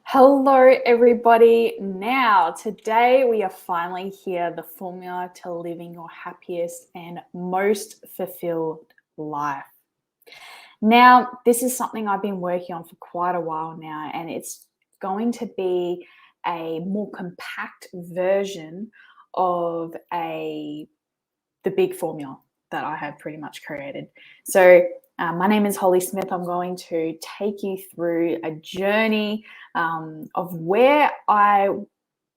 Hello, everybody. Now, today we are finally here, the formula to living your happiest and most fulfilled life. Now, this is something I've been working on for quite a while now, and it's going to be a more compact version of the big formula that I have pretty much created. So, my name is Holly Smith. I'm going to take you through a journey of where I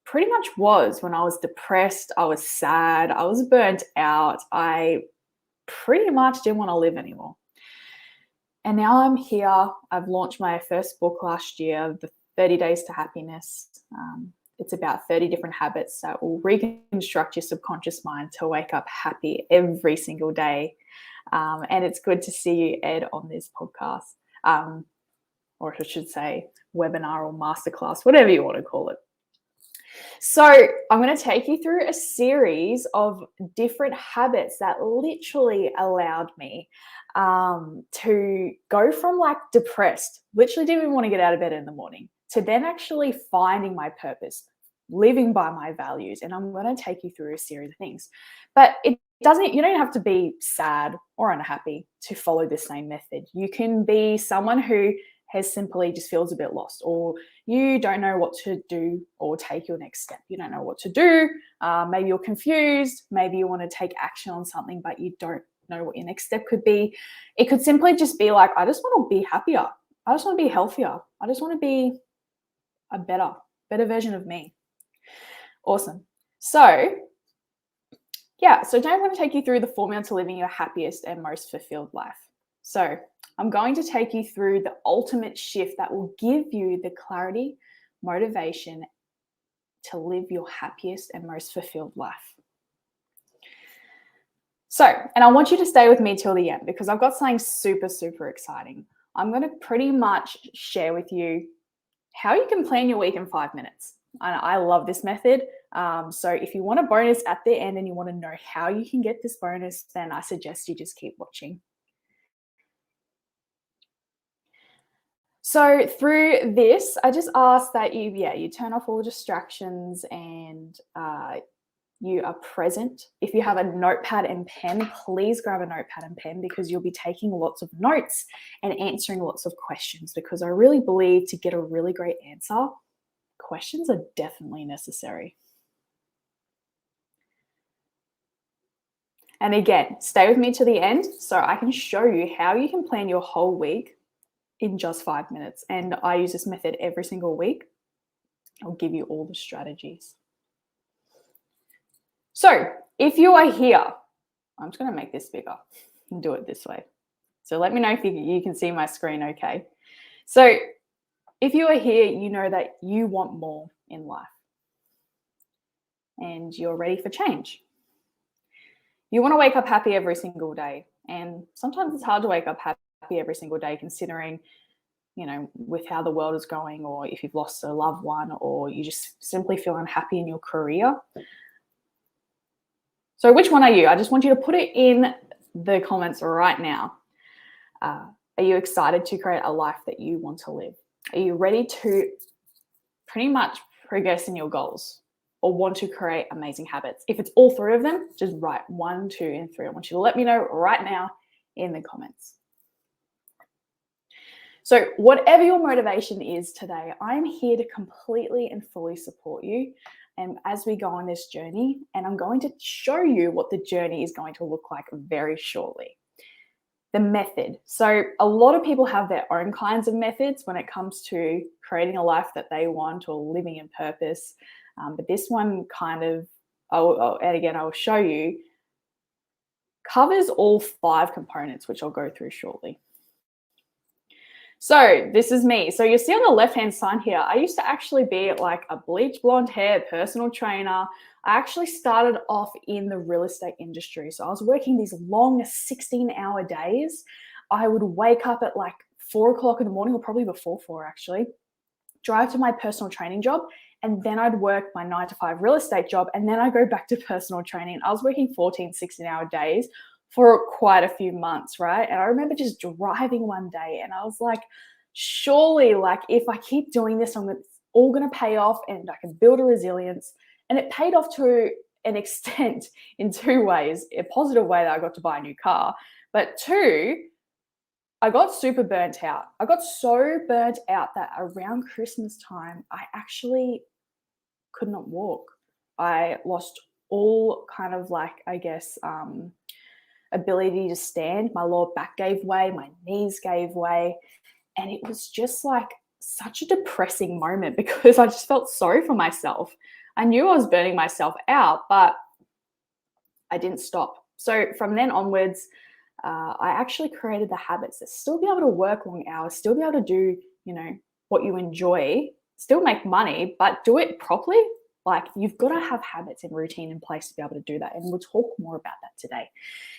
pretty much was when I was depressed, I was sad, I was burnt out. I pretty much didn't want to live anymore. And now I'm here. I've launched my first book last year, The 30 Days to Happiness. It's about 30 different habits that will reconstruct your subconscious mind to wake up happy every single day. And it's good to see you, Ed, on this podcast, or I should say webinar or masterclass, whatever you want to call it. So I'm going to take you through a series of different habits that literally allowed me to go from like depressed, literally didn't even want to get out of bed in the morning, to then actually finding my purpose, living by my values. And I'm going to take you through a series of things. But you don't have to be sad or unhappy to follow the same method. You can be someone who has simply just feels a bit lost, or you don't know what to do or take your next step. You don't know what to do. Maybe you're confused. Maybe you want to take action on something, but you don't know what your next step could be. It could simply just be like, I just want to be happier. I just want to be healthier. I just want to be a better version of me. Awesome. So today I'm going to take you through the formula to living your happiest and most fulfilled life. So I'm going to take you through the ultimate shift that will give you the clarity, motivation to live your happiest and most fulfilled life. So, and I want you to stay with me till the end because I've got something super, super exciting. I'm going to pretty much share with you how you can plan your week in 5 minutes. And I love this method. So if you want a bonus at the end and you want to know how you can get this bonus, then I suggest you just keep watching. So through this, I just ask that you turn off all distractions and you are present. If you have a notepad and pen, please grab a notepad and pen because you'll be taking lots of notes and answering lots of questions, because I really believe to get a really great answer, questions are definitely necessary. And again, stay with me to the end so I can show you how you can plan your whole week in just 5 minutes. And I use this method every single week. I'll give you all the strategies. So if you are here, I'm just going to make this bigger and do it this way. So let me know if you can see my screen okay. So if you are here, you know that you want more in life and you're ready for change. You want to wake up happy every single day. And sometimes it's hard to wake up happy every single day considering, with how the world is going, or if you've lost a loved one, or you just simply feel unhappy in your career. So which one are you? I just want you to put it in the comments right now. Are you excited to create a life that you want to live? Are you ready to pretty much progress in your goals or want to create amazing habits? If it's all three of them, just write 1, 2, and 3. I want you to let me know right now in the comments. So whatever your motivation is today, I'm here to completely and fully support you. And as we go on this journey, and I'm going to show you what the journey is going to look like very shortly. The method. So a lot of people have their own kinds of methods when it comes to creating a life that they want or living in purpose. But this one and again, I will show you, covers all 5 components, which I'll go through shortly. So this is me. So you see on the left-hand side here, I used to actually be like a bleach blonde hair personal trainer. I actually started off in the real estate industry. So I was working these long 16-hour days. I would wake up at like 4 o'clock in the morning, or probably before 4 actually, drive to my personal training job, and then I'd work my 9 to 5 real estate job, and then I'd go back to personal training. I was working 14, 16-hour days for quite a few months, right? And I remember just driving one day and I was like, surely, like, if I keep doing this, all going to pay off and I can build a resilience. And it paid off to an extent in two ways. A positive way that I got to buy a new car, but two, I got super burnt out. I got so burnt out that around Christmas time, I actually could not walk. I lost all kind of like, I guess, ability to stand. My lower back gave way, my knees gave way. And it was just like such a depressing moment because I just felt sorry for myself. I knew I was burning myself out, but I didn't stop. So from then onwards, I actually created the habits that still be able to work long hours, still be able to do, what you enjoy, still make money, but do it properly. Like you've got to have habits and routine in place to be able to do that. And we'll talk more about that today.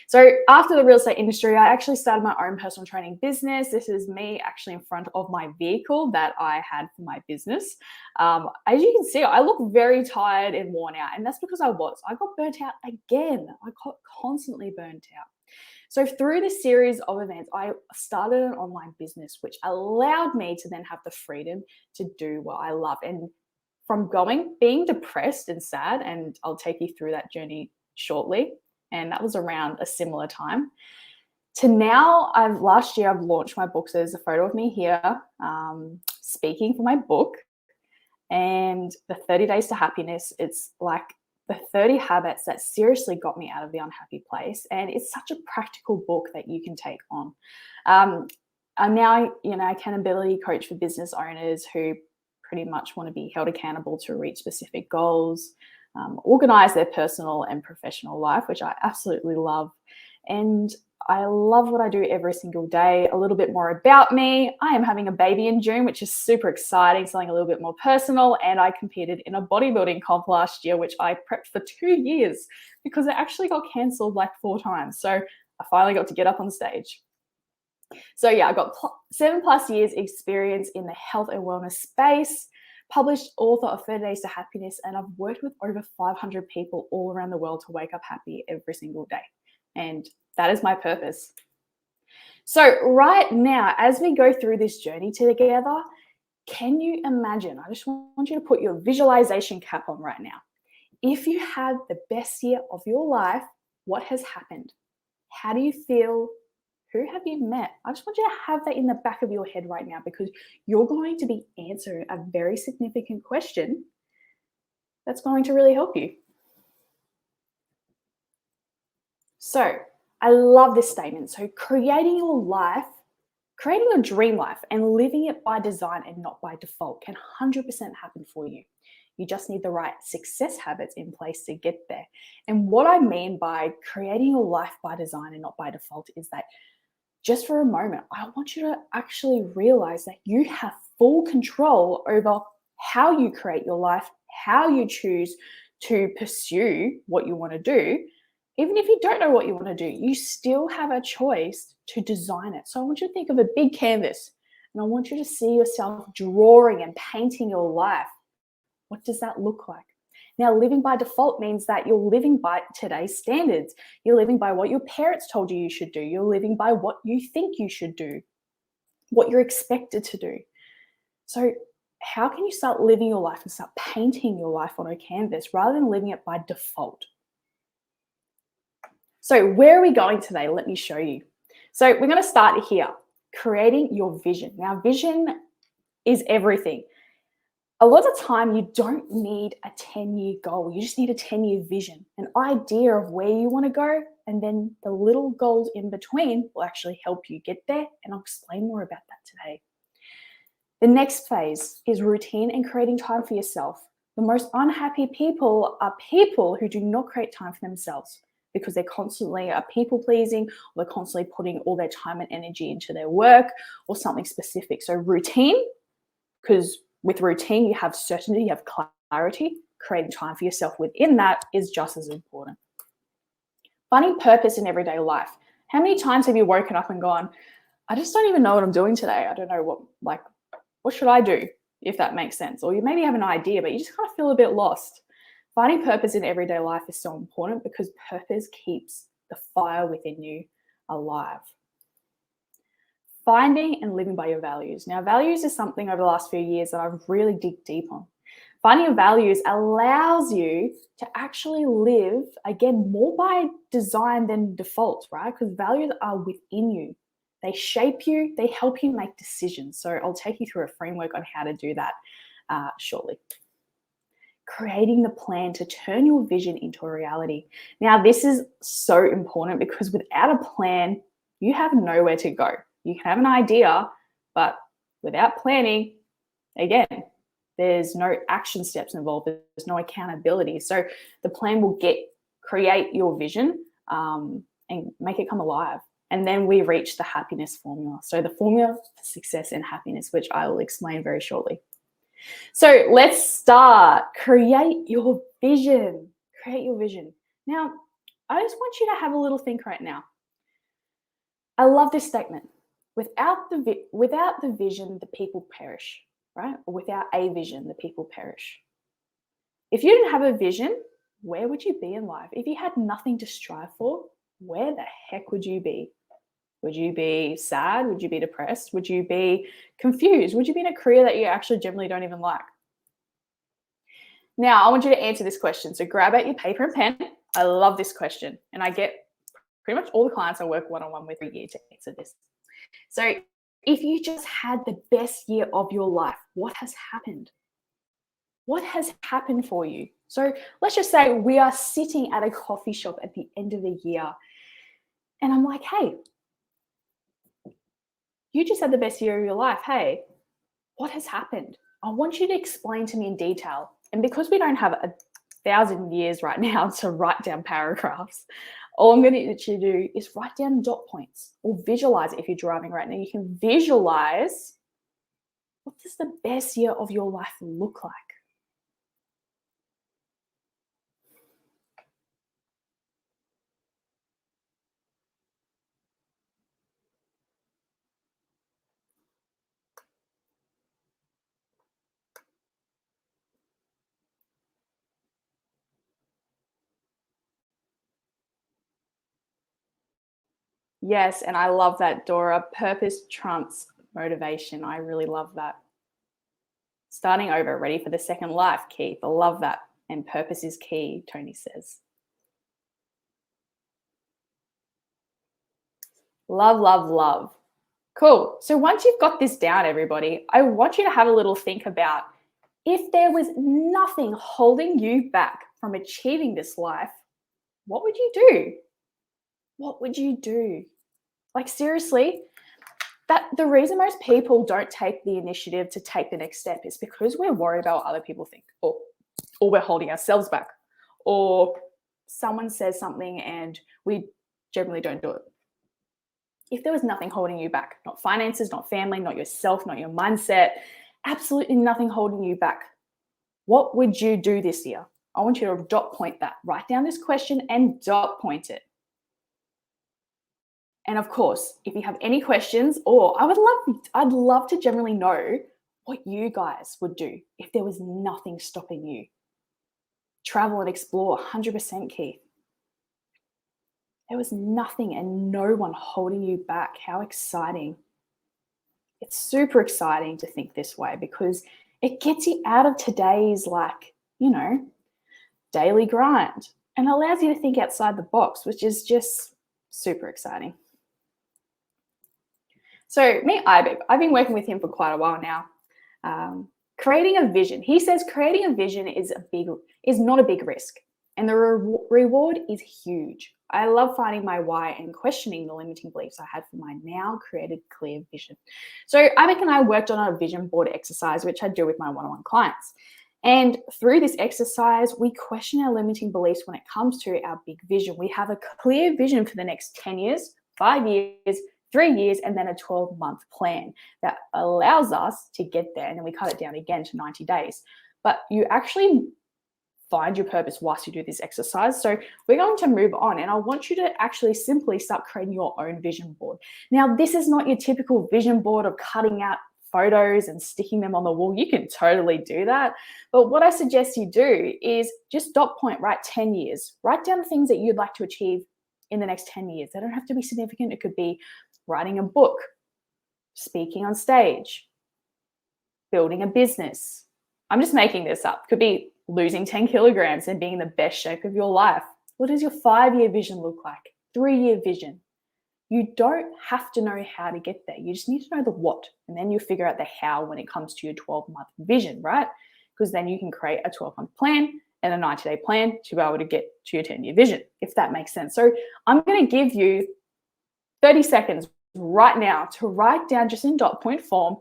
So after the real estate industry, I actually started my own personal training business. This is me actually in front of my vehicle that I had for my business. As you can see, I look very tired and worn out. And that's because I got burnt out again. I got constantly burnt out. So through this series of events, I started an online business, which allowed me to then have the freedom to do what I love. And from being depressed and sad, and I'll take you through that journey shortly, and that was around a similar time, to now, last year I've launched my book. So there's a photo of me here speaking for my book, and the 30 Days to Happiness. It's like the 30 habits that seriously got me out of the unhappy place. And it's such a practical book that you can take on. I'm now, accountability coach for business owners who pretty much want to be held accountable to reach specific goals, organize their personal and professional life, which I absolutely love. And I love what I do every single day. A little bit more about me. I am having a baby in June, which is super exciting, something a little bit more personal. And I competed in a bodybuilding comp last year, which I prepped for 2 years because it actually got cancelled like 4 times. So I finally got to get up on stage. So yeah, I got 7+ years experience in the health and wellness space, published author of 30 Days to Happiness, and I've worked with over 500 people all around the world to wake up happy every single day. And that is my purpose. So right now, as we go through this journey together, can you imagine? I just want you to put your visualization cap on right now. If you had the best year of your life, what has happened? How do you feel? Who have you met? I just want you to have that in the back of your head right now because you're going to be answering a very significant question that's going to really help you. So I love this statement. So creating your dream life and living it by design and not by default can 100% happen for you. You just need the right success habits in place to get there. And what I mean by creating your life by design and not by default is that just for a moment, I want you to actually realize that you have full control over how you create your life, how you choose to pursue what you want to do. Even if you don't know what you want to do, you still have a choice to design it. So I want you to think of a big canvas and I want you to see yourself drawing and painting your life. What does that look like? Now, living by default means that you're living by today's standards. You're living by what your parents told you should do. You're living by what you think you should do, what you're expected to do. So how can you start living your life and start painting your life on a canvas rather than living it by default? So where are we going today? Let me show you. So we're going to start here, creating your vision. Now, vision is everything. A lot of the time, you don't need a 10-year goal. You just need a 10-year vision, an idea of where you want to go, and then the little goals in between will actually help you get there, and I'll explain more about that today. The next phase is routine and creating time for yourself. The most unhappy people are people who do not create time for themselves because they're constantly people-pleasing, or they're constantly putting all their time and energy into their work or something specific. So routine, because with routine, you have certainty, you have clarity. Creating time for yourself within that is just as important. Finding purpose in everyday life. How many times have you woken up and gone, I just don't even know what I'm doing today. I don't know what should I do, if that makes sense? Or you maybe have an idea, but you just kind of feel a bit lost. Finding purpose in everyday life is so important because purpose keeps the fire within you alive. finding and living by your values. Now, values is something over the last few years that I've really dig deep on. Finding your values allows you to actually live, again, more by design than default, right? Because values are within you. They shape you, they help you make decisions. So I'll take you through a framework on how to do that shortly. Creating the plan to turn your vision into a reality. Now, this is so important because without a plan, you have nowhere to go. You can have an idea, but without planning, again, there's no action steps involved. There's no accountability. So the plan will create your vision and make it come alive. And then we reach the happiness formula. So the formula for success and happiness, which I will explain very shortly. So let's start. Create your vision. Create your vision. Now, I just want you to have a little think right now. I love this statement. Without the vision, the people perish, right? Or without a vision, the people perish. If you didn't have a vision, where would you be in life? If you had nothing to strive for, where the heck would you be? Would you be sad? Would you be depressed? Would you be confused? Would you be in a career that you actually generally don't even like? Now, I want you to answer this question. So grab out your paper and pen. I love this question. And I get pretty much all the clients I work one-on-one with a year to answer this. So if you just had the best year of your life, what has happened? What has happened for you? So let's just say we are sitting at a coffee shop at the end of the year. And I'm like, hey, you just had the best year of your life. Hey, what has happened? I want you to explain to me in detail. And because we don't have 1,000 years right now to write down paragraphs, all I'm going to get you to do is write down dot points or visualize it. If you're driving right now, you can visualize what does the best year of your life look like? Yes, and I love that, Dora. Purpose trumps motivation. I really love that. Starting over, ready for the second life, Keith. I love that. And purpose is key, Tony says. Love, love, love. Cool. So once you've got this down, everybody, I want you to have a little think about if there was nothing holding you back from achieving this life, what would you do? What would you do? Like seriously, that the reason most people don't take the initiative to take the next step is because we're worried about what other people think, or we're holding ourselves back, or someone says something and we generally don't do it. If there was nothing holding you back, not finances, not family, not yourself, not your mindset, absolutely nothing holding you back, what would you do this year? I want you to dot point that. Write down this question and dot point it. And of course, if you have any questions, or I'd love to generally know what you guys would do if there was nothing stopping you. Travel and explore, 100% Keith. There was nothing and no one holding you back. How exciting. It's super exciting to think this way because it gets you out of today's daily grind and allows you to think outside the box, which is just super exciting. So meet Ibib. I've been working with him for quite a while now. Creating a vision. He says creating a vision is not a big risk, and the reward is huge. I love finding my why and questioning the limiting beliefs I had for my now created clear vision. So Ibib and I worked on a vision board exercise, which I do with my one-on-one clients. And through this exercise, we question our limiting beliefs when it comes to our big vision. We have a clear vision for the next 10 years, 5 years, 3 years, and then a 12-month plan that allows us to get there. And then we cut it down again to 90 days. But you actually find your purpose whilst you do this exercise. So we're going to move on, and I want you to actually simply start creating your own vision board. Now, this is not your typical vision board of cutting out photos and sticking them on the wall. You can totally do that. But what I suggest you do is just dot point, write 10 years. Write down the things that you'd like to achieve in the next 10 years. They don't have to be significant. It could be writing a book, speaking on stage, building a business. I'm just making this up. Could be losing 10 kilograms and being in the best shape of your life. What does your 5-year vision look like? 3-year vision? You don't have to know how to get there. You just need to know the what, and then you figure out the how when it comes to your 12-month vision, right? Because then you can create a 12-month plan and a 90-day plan to be able to get to your 10-year vision, if that makes sense. So I'm going to give you 30 seconds right now to write down, just in dot point form,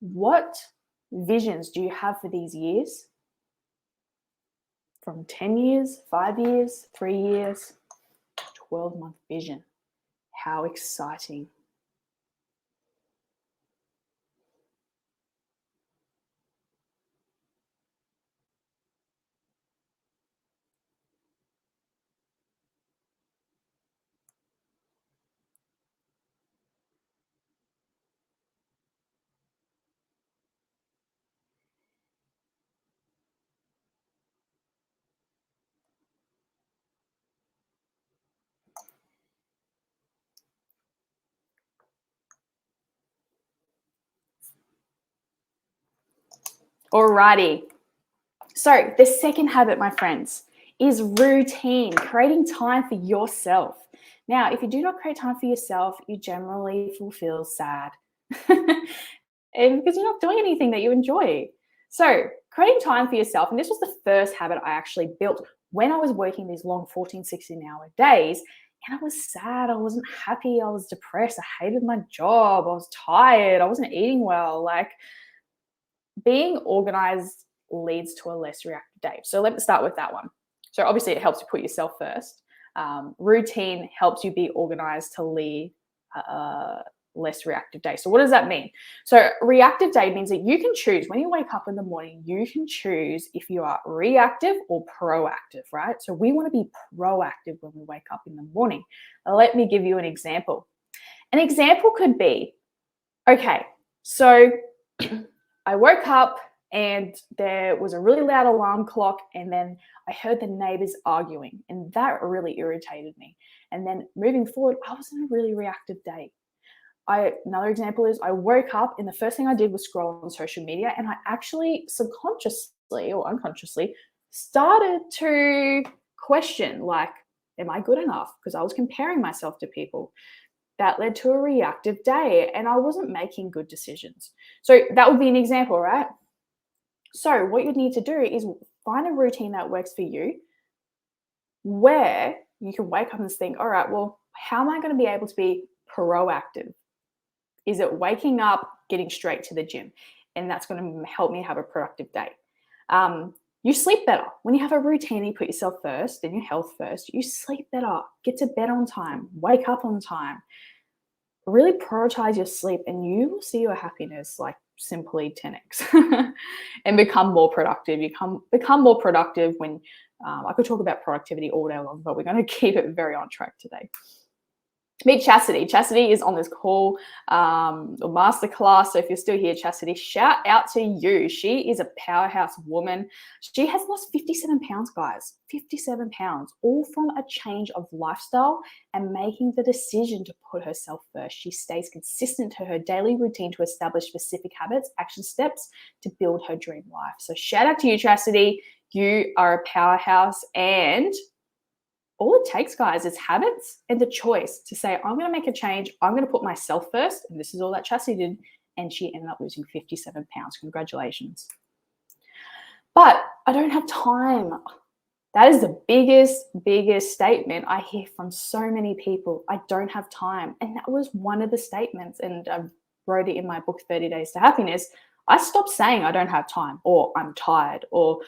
what visions do you have for these years? From 10 years, 5 years, 3 years, 12-month vision. How exciting. Alrighty. So the second habit, my friends, is routine, creating time for yourself. Now, if you do not create time for yourself, you generally will feel sad and because you're not doing anything that you enjoy. So creating time for yourself, and this was the first habit I actually built when I was working these long 14, 16-hour days, and I was sad, I wasn't happy, I was depressed, I hated my job, I was tired, I wasn't eating well. Like, being organized leads to a less reactive day. So let me start with that one. So obviously it helps you put yourself first. Routine helps you be organized to lead a less reactive day. So what does that mean? So reactive day means that you can choose when you wake up in the morning, you can choose if you are reactive or proactive, right? So we want to be proactive when we wake up in the morning. Now, let me give you an example. An example could be, okay, so I woke up and there was a really loud alarm clock, and then I heard the neighbors arguing, and that really irritated me. And then moving forward, I was in a really reactive day. Another example is I woke up and the first thing I did was scroll on social media, and I actually subconsciously or unconsciously started to question, like, am I good enough? Because I was comparing myself to people. That led to a reactive day, and I wasn't making good decisions. So that would be an example, right? So what you need to do is find a routine that works for you, where you can wake up and think, all right, well, how am I going to be able to be proactive? Is it waking up, getting straight to the gym? And that's going to help me have a productive day. You sleep better. When you have a routine, you put yourself first and your health first, you sleep better, get to bed on time, wake up on time. Really prioritize your sleep, and you will see your happiness like simply 10x and become more productive. You become more productive when I could talk about productivity all day long, but we're going to keep it very on track today. Meet Chastity. Chastity is on this call, masterclass. So if you're still here, Chastity, shout out to you. She is a powerhouse woman. She has lost 57 pounds, guys. 57 pounds, all from a change of lifestyle and making the decision to put herself first. She stays consistent to her daily routine to establish specific habits, action steps to build her dream life. So shout out to you, Chastity. You are a powerhouse, and all it takes, guys, is habits and a choice to say, I'm going to make a change. I'm going to put myself first. And this is all that Chastity did. And she ended up losing 57 pounds. Congratulations. But I don't have time. That is the biggest statement I hear from so many people. I don't have time. And that was one of the statements. And I wrote it in my book, 30 Days to Happiness. I stopped saying I don't have time, or I'm tired, or,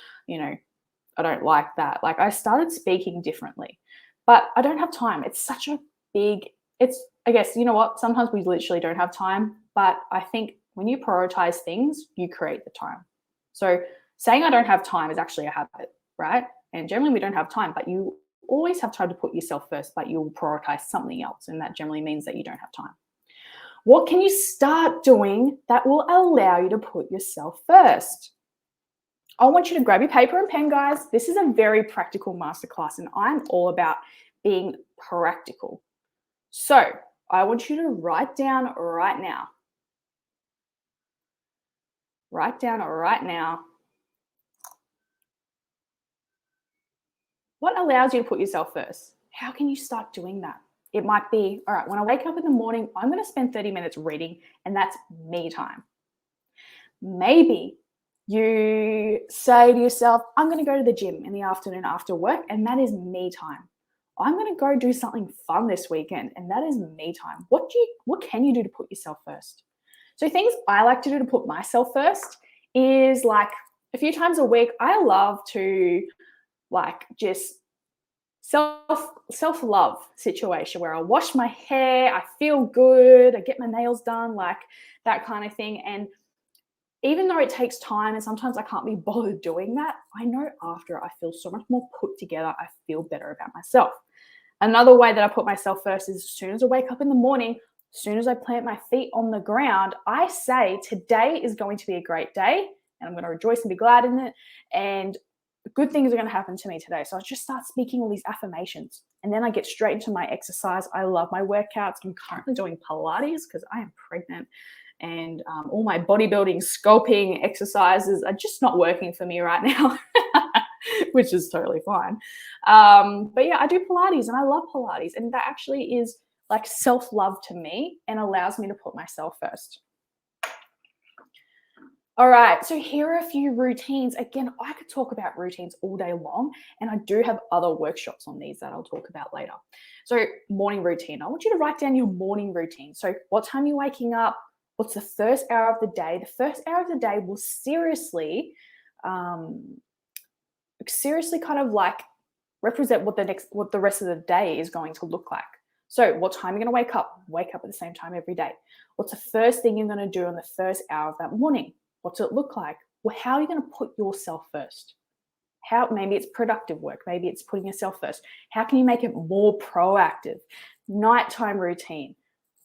I don't like that. Like, I started speaking differently, but I don't have time. It's such a I guess, you know what? Sometimes we literally don't have time, but I think when you prioritize things, you create the time. So saying I don't have time is actually a habit, right? And generally we don't have time, but you always have time to put yourself first, but you'll prioritize something else. And that generally means that you don't have time. What can you start doing that will allow you to put yourself first? I want you to grab your paper and pen, guys. This is a very practical masterclass, and I'm all about being practical. So I want you to write down right now. Write down right now. What allows you to put yourself first? How can you start doing that? It might be, all right, when I wake up in the morning, I'm going to spend 30 minutes reading, and that's me time. Maybe you say to yourself, I'm going to go to the gym in the afternoon after work, and that is me time. I'm going to go do something fun this weekend, and that is me time. What can you do to put yourself first? So things I like to do to put myself first is like a few times a week, I love to like just self-love situation where I wash my hair, I feel good, I get my nails done, like that kind of thing. And even though it takes time and sometimes I can't be bothered doing that, I know after I feel so much more put together, I feel better about myself. Another way that I put myself first is as soon as I wake up in the morning, as soon as I plant my feet on the ground, I say today is going to be a great day and I'm going to rejoice and be glad in it. And good things are going to happen to me today. So I just start speaking all these affirmations and then I get straight into my exercise. I love my workouts. I'm currently doing Pilates because I am pregnant and all my bodybuilding, sculpting exercises are just not working for me right now, which is totally fine. But yeah, I do Pilates and I love Pilates. And that actually is like self-love to me and allows me to put myself first. All right, so here are a few routines. Again, I could talk about routines all day long, and I do have other workshops on these that I'll talk about later. So morning routine, I want you to write down your morning routine. So what time you're waking up, what's the first hour of the day? The first hour of the day will seriously kind of like represent what the rest of the day is going to look like. So what time are you going to wake up? Wake up at the same time every day. What's the first thing you're going to do in the first hour of that morning? What's it look like? Well, how are you going to put yourself first? Maybe it's productive work. Maybe it's putting yourself first. How can you make it more proactive? Nighttime routine.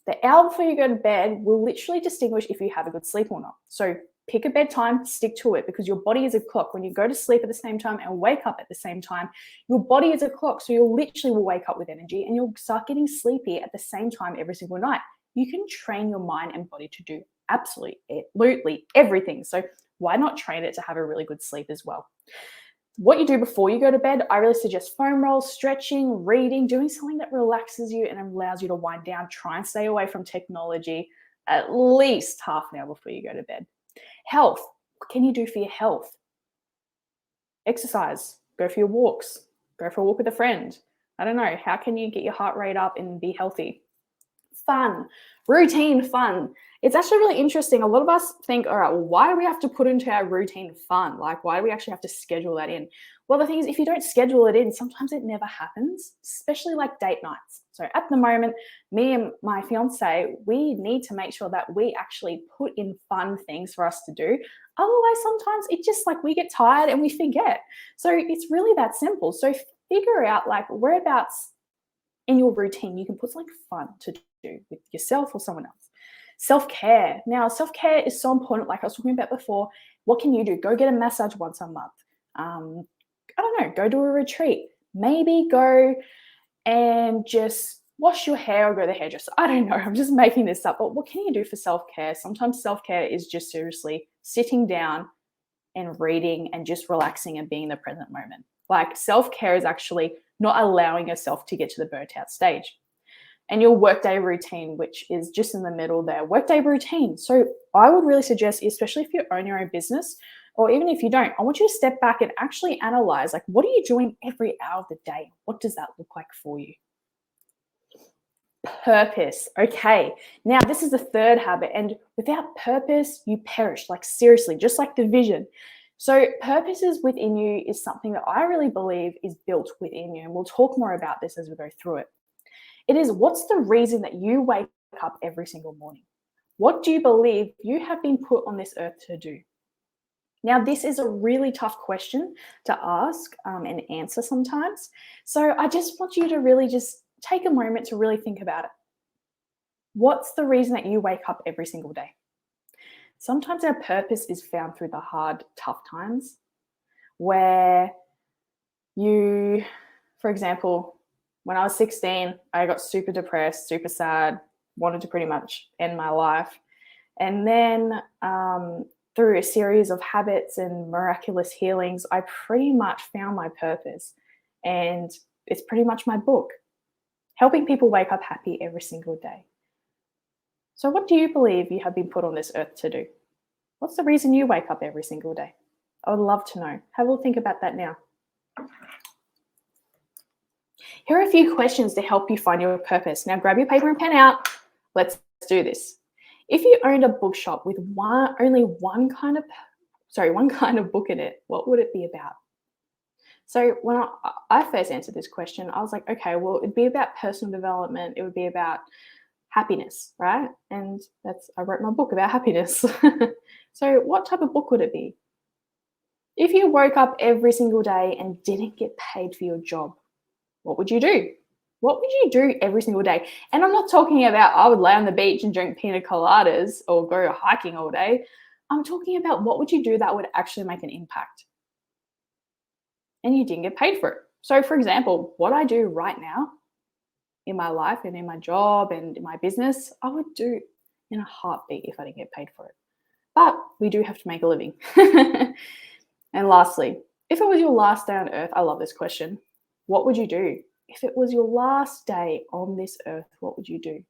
The hour before you go to bed will literally distinguish if you have a good sleep or not. So pick a bedtime, stick to it because your body is a clock. When you go to sleep at the same time and wake up at the same time, your body is a clock. So you literally will wake up with energy and you'll start getting sleepy at the same time every single night. You can train your mind and body to do absolutely everything. So why not train it to have a really good sleep as well? What you do before you go to bed, I really suggest foam rolls, stretching, reading, doing something that relaxes you and allows you to wind down. Try and stay away from technology at least half an hour before you go to bed. Health. What can you do for your health? Exercise. Go for your walks. Go for a walk with a friend. I don't know. How can you get your heart rate up and be healthy? Fun. Routine fun. It's actually really interesting. A lot of us think, all right, well, why do we have to put into our routine fun? Like, why do we actually have to schedule that in? Well, the thing is, if you don't schedule it in, sometimes it never happens, especially like date nights. So at the moment, me and my fiance, we need to make sure that we actually put in fun things for us to do. Otherwise, sometimes it just like we get tired and we forget. So it's really that simple. So figure out like whereabouts in your routine you can put something fun to do with yourself or someone else. Self-care. Now, self-care is so important. Like I was talking about before, what can you do? Go get a massage once a month. I don't know, go do a retreat. Maybe go and just wash your hair or go to the hairdresser. I don't know, I'm just making this up. But what can you do for self-care? Sometimes self-care is just seriously sitting down and reading and just relaxing and being in the present moment. Like self-care is actually not allowing yourself to get to the burnt out stage. And your workday routine, which is just in the middle there, workday routine. So I would really suggest, especially if you own your own business, or even if you don't, I want you to step back and actually analyze, like, what are you doing every hour of the day? What does that look like for you? Purpose. Okay. Now, this is the third habit. And without purpose, you perish. Like, seriously, just like the vision. So purpose is within you is something that I really believe is built within you. And we'll talk more about this as we go through it. It is, what's the reason that you wake up every single morning? What do you believe you have been put on this earth to do? Now, this is a really tough question to ask and answer sometimes. So I just want you to really just take a moment to really think about it. What's the reason that you wake up every single day? Sometimes our purpose is found through the hard, tough times where you, for example, when I was 16, I got super depressed, super sad, wanted to pretty much end my life. And then through a series of habits and miraculous healings, I pretty much found my purpose. And it's pretty much my book, helping people wake up happy every single day. So, what do you believe you have been put on this earth to do? What's the reason you wake up every single day? I would love to know. Have a little think about that now. Here are a few questions to help you find your purpose. Now, grab your paper and pen out. Let's do this. If you owned a bookshop with only one kind of book in it, what would it be about? So when I first answered this question, I was like, okay, well, it'd be about personal development. It would be about happiness, right? And I wrote my book about happiness. So what type of book would it be? If you woke up every single day and didn't get paid for your job, what would you do? What would you do every single day? And I'm not talking about I would lay on the beach and drink pina coladas or go hiking all day. I'm talking about what would you do that would actually make an impact? And you didn't get paid for it. So for example, what I do right now in my life and in my job and in my business, I would do in a heartbeat if I didn't get paid for it. But we do have to make a living. And lastly, if it was your last day on earth, I love this question. What would you do? If it was your last day on this earth, what would you do?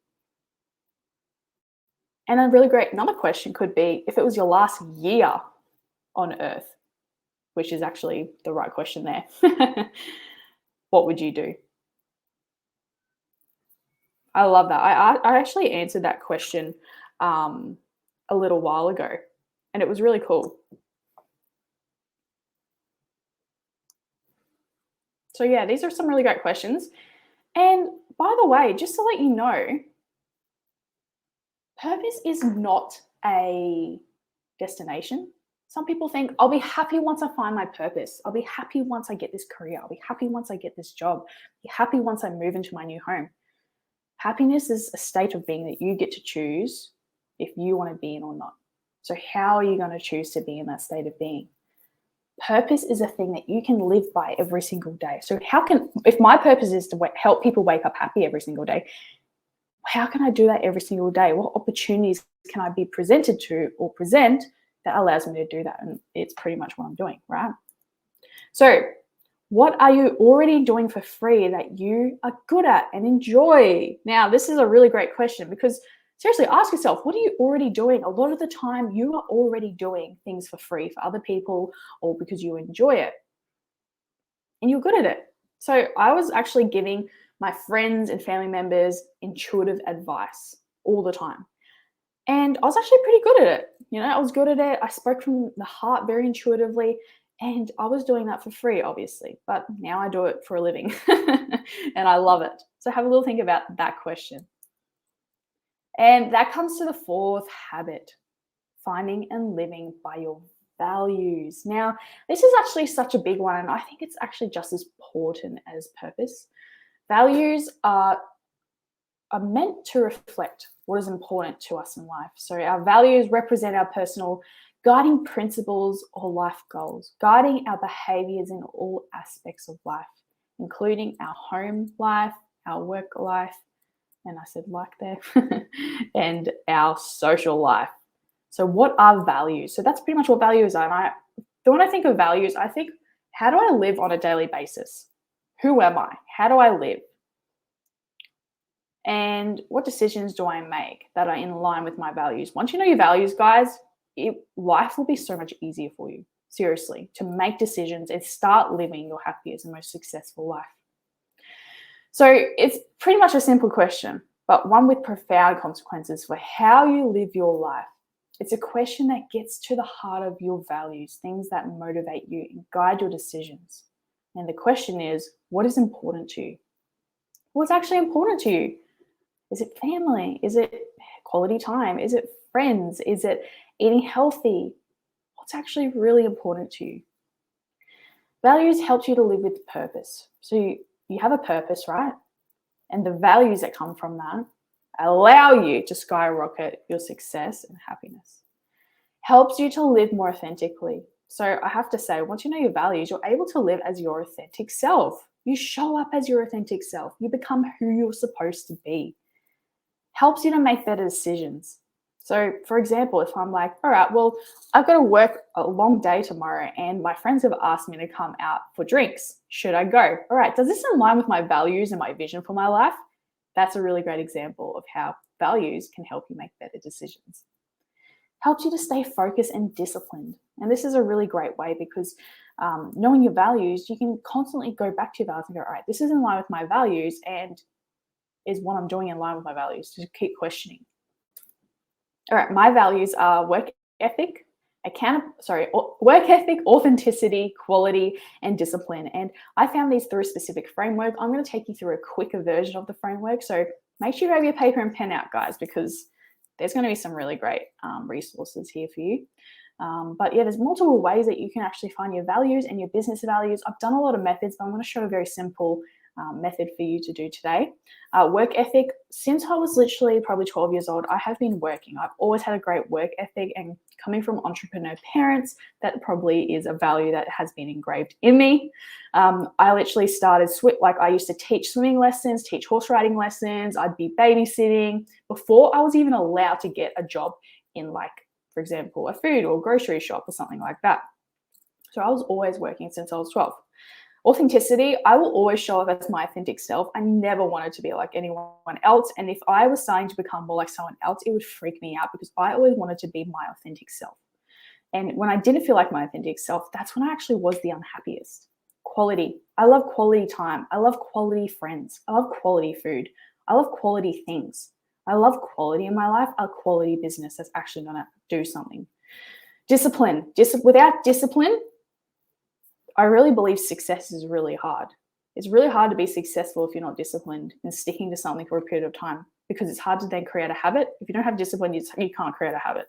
And another question could be, if it was your last year on earth, which is actually the right question there, what would you do? I love that. I actually answered that question a little while ago, and it was really cool. So yeah, these are some really great questions. And by the way, just to let you know, purpose is not a destination. Some people think, I'll be happy once I find my purpose. I'll be happy once I get this career. I'll be happy once I get this job. I'll be happy once I move into my new home. Happiness is a state of being that you get to choose if you want to be in or not. So how are you going to choose to be in that state of being? Purpose is a thing that you can live by every single day. So if my purpose is to help people wake up happy every single day, how can I do that every single day? What opportunities can I be presented to or present that allows me to do that? And it's pretty much what I'm doing, right? So what are you already doing for free that you are good at and enjoy? Now, this is a really great question because seriously, ask yourself, what are you already doing? A lot of the time, you are already doing things for free for other people or because you enjoy it. And you're good at it. So I was actually giving my friends and family members intuitive advice all the time. And I was actually pretty good at it. I was good at it. I spoke from the heart very intuitively. And I was doing that for free, obviously. But now I do it for a living. And I love it. So have a little think about that question. And that comes to the fourth habit, finding and living by your values. Now, this is actually such a big one, and I think it's actually just as important as purpose. Values are meant to reflect what is important to us in life. So our values represent our personal guiding principles or life goals, guiding our behaviors in all aspects of life, including our home life, our work life, and I said like there, and our social life. So what are values? So that's pretty much what values are. And when I think of values, I think, how do I live on a daily basis? Who am I? How do I live? And what decisions do I make that are in line with my values? Once you know your values, guys, life will be so much easier for you, seriously, to make decisions and start living your happiest and most successful life. So it's pretty much a simple question, but one with profound consequences for how you live your life. It's a question that gets to the heart of your values, things that motivate you and guide your decisions. And the question is, what is important to you? What's actually important to you? Is it family? Is it quality time? Is it friends? Is it eating healthy? What's actually really important to you? Values help you to live with purpose. So you have a purpose, right? And the values that come from that allow you to skyrocket your success and happiness. Helps you to live more authentically. So I have to say, once you know your values, you're able to live as your authentic self. You show up as your authentic self. You become who you're supposed to be. helps you to make better decisions. So, for example, if I'm like, all right, well, I've got to work a long day tomorrow and my friends have asked me to come out for drinks. Should I go? All right, does this align with my values and my vision for my life? That's a really great example of how values can help you make better decisions. Helps you to stay focused and disciplined. And this is a really great way because knowing your values, you can constantly go back to your values and go, all right, this is in line with my values and is what I'm doing in line with my values. Just keep questioning. All right, my values are work ethic, authenticity, quality, and discipline. And I found these through a specific framework. I'm going to take you through a quicker version of the framework. So make sure you have your paper and pen out, guys, because there's going to be some really great resources here for you. But yeah, there's multiple ways that you can actually find your values and your business values. I've done a lot of methods, but I'm going to show a very simple method for you to do today. Work ethic. Since I was literally probably 12 years old, I have been working. I've always had a great work ethic, and coming from entrepreneur parents, that probably is a value that has been engraved in me. I literally started, I used to teach swimming lessons, teach horse riding lessons. I'd be babysitting before I was even allowed to get a job in, like, for example, a food or grocery shop or something like that. So I was always working since I was 12. Authenticity, I will always show up as my authentic self. I never wanted to be like anyone else. And if I was starting to become more like someone else, it would freak me out because I always wanted to be my authentic self. And when I didn't feel like my authentic self, that's when I actually was the unhappiest. Quality. I love quality time. I love quality friends. I love quality food. I love quality things. I love quality in my life. A quality business that's actually going to do something. Discipline. Without discipline, I really believe success is really hard. It's really hard to be successful if you're not disciplined and sticking to something for a period of time, because it's hard to then create a habit. If you don't have discipline, you can't create a habit.